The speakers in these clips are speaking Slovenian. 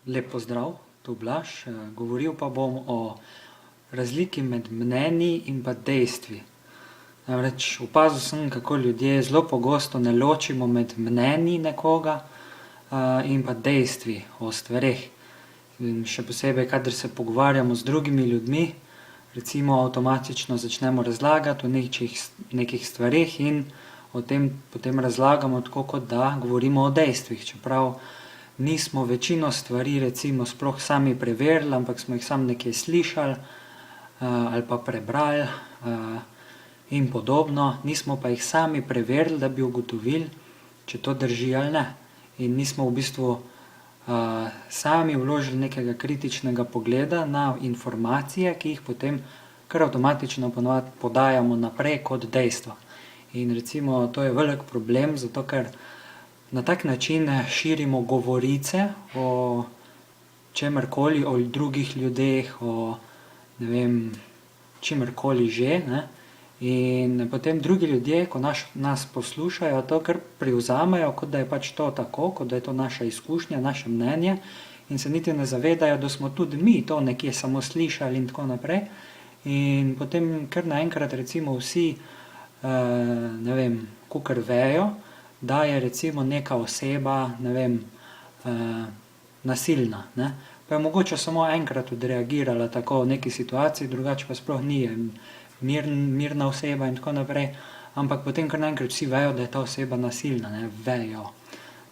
Lep pozdrav, tu Blaž. Govoril pa bom o razliki med mnenji in pa dejstvi. Namreč opazil sem, kako ljudje zelo pogosto ne ločimo med mnenji nekoga in pa dejstvi o stvareh. In še posebej, kadar se pogovarjamo z drugimi ljudmi, recimo avtomatično začnemo razlagati o nekih stvareh in o tem potem razlagamo tako, kot da govorimo o dejstvih. Čeprav nismo večino stvari recimo sploh sami preverili, ampak smo jih samo nekje slišali ali pa prebrali in podobno. Nismo pa jih sami preverili, da bi ugotovili, če to drži ali ne. In nismo v bistvu sami vložili nekega kritičnega pogleda na informacije, ki jih potem kar avtomatično ponavadi podajamo naprej kot dejstva. In recimo to je velik problem, zato ker na tak način širimo govorice o čemerkoli, o drugih ljudeh, o ne vem, čemerkoli že, ne. In potem drugi ljudje, ko nas poslušajo, to kar privzamejo, kot da je pač to tako, kot da je to naša izkušnja, naše mnenje, in se niti ne zavedajo, da smo tudi mi to nekje samo slišali in tako naprej. In potem kar naenkrat recimo vsi, ne vem, kakor vejo, da je recimo neka oseba, ne vem, nasilna, ne. Pa je mogoče samo enkrat odreagirala tako v neki situaciji, drugače pa sploh ni, mirna oseba in tako naprej, ampak potem kar naenkrat vsi vejo, da je ta oseba nasilna, ne, vejo.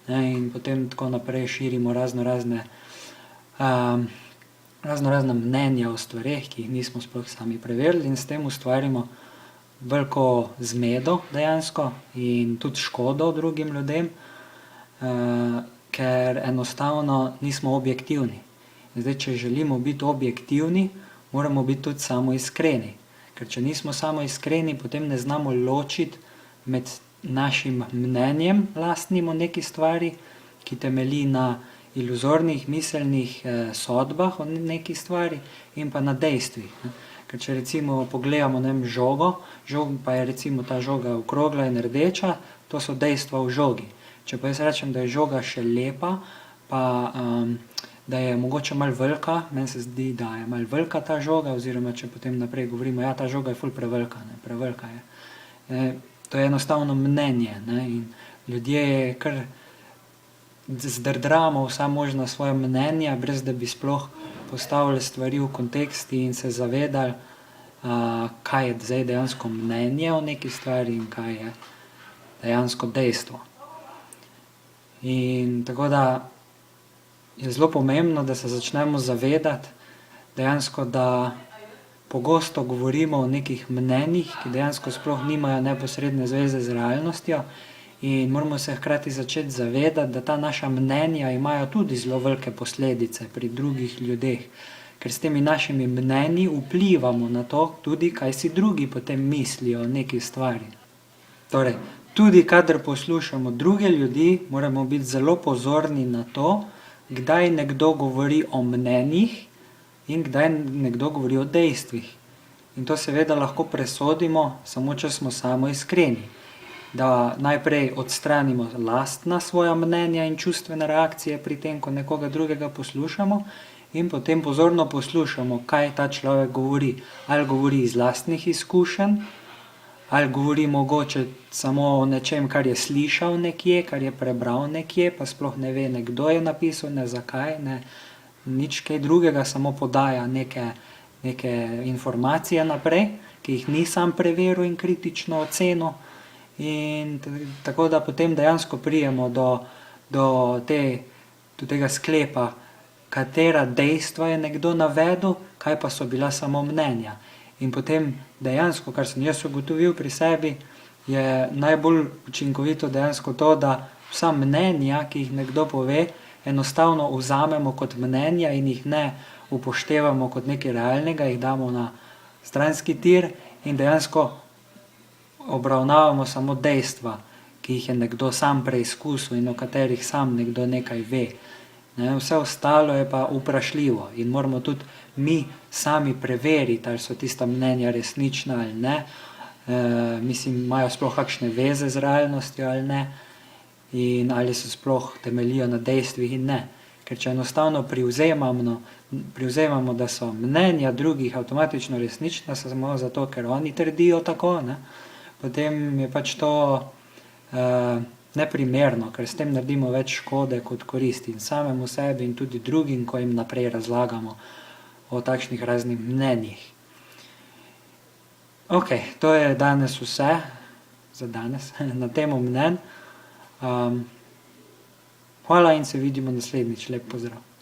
In potem tako naprej širimo raznorazna mnenja o stvareh, ki jih nismo sploh sami preverili, in s tem ustvarimo veliko zmedo dejansko in tudi škodo drugim ljudem, ker enostavno nismo objektivni. Zdaj, če želimo biti objektivni, moramo biti tudi samoiskreni. Ker če nismo samoiskreni, potem ne znamo ločiti med našim mnenjem lastnim o neki stvari, ki temelji na iluzornih miselnih sodbah o neki stvari, in pa na dejstvih. Ker če recimo pogledamo, ne vem, žogo, pa je recimo ta žoga okrogla in rdeča, to so dejstva v žogi. Če pa jaz rečem, da je žoga še lepa, pa da je mogoče malo velika, meni se zdi, da je malo velika ta žoga, oziroma če potem naprej govorimo, ja, ta žoga je ful prevelika, ne, prevelika je. To je enostavno mnenje, ne, in ljudje kar zdrdramo vsa možna svoja mnenja, brez da bi sploh postavili stvari v kontekst in se zavedali, kaj je zdaj dejansko mnenje o neki stvari in kaj je dejansko dejstvo. In tako da je zelo pomembno, da se začnemo zavedati dejansko, da pogosto govorimo o nekih mnenjih, ki dejansko sploh nimajo neposredne zveze z realnostjo, in moramo se hkrati začeti zavedati, da ta naša mnenja imajo tudi zelo velike posledice pri drugih ljudeh, ker s temi našimi mnenji vplivamo na to tudi, kaj si drugi potem mislijo o neki stvari. Torej, tudi kadar poslušamo druge ljudi, moramo biti zelo pozorni na to, kdaj nekdo govori o mnenjih in kdaj nekdo govori o dejstvih. In to seveda lahko presodimo samo, če smo samoiskreni. Da najprej odstranimo lastna svoja mnenja in čustvene reakcije pri tem, ko nekoga drugega poslušamo, in potem pozorno poslušamo, kaj ta človek govori. Ali govori iz lastnih izkušenj, ali govori mogoče samo o nečem, kar je slišal nekje, kar je prebral nekje, pa sploh ne ve, ne kdo je napisal, ne zakaj, ne nič kaj drugega, samo podaja neke informacije naprej, ki jih ni sam preveril in kritično ocenil. In tako da potem dejansko pridemo do tega sklepa, katera dejstva je nekdo navedel, kaj pa so bila samo mnenja. In potem dejansko, kar sem jaz ugotovil pri sebi, je najbolj učinkovito dejansko to, da vsa mnenja, ki jih nekdo pove, enostavno vzamemo kot mnenja in jih ne upoštevamo kot nekaj realnega, jih damo na stranski tir in dejansko obravnavamo samo dejstva, ki jih je nekdo sam preizkusil in o katerih sam nekdo nekaj ve. Vse ostalo je pa vprašljivo in moramo tudi mi sami preveriti, ali so tista mnenja resnična ali ne, mislim, imajo sploh kakšne veze z realnostjo ali ne, in ali so sploh temeljijo na dejstvih in ne. Ker če enostavno privzemamo, da so mnenja drugih avtomatično resnična samo zato, ker oni trdijo tako, ne, potem je pač to neprimerno, ker s tem naredimo več škode kot koristi in samemu sebi in tudi drugim, ko jim naprej razlagamo o takšnih raznih mnenjih. Ok, to je danes vse, za danes, na temo mnenj. Hvala in se vidimo naslednjič. Lep pozdrav.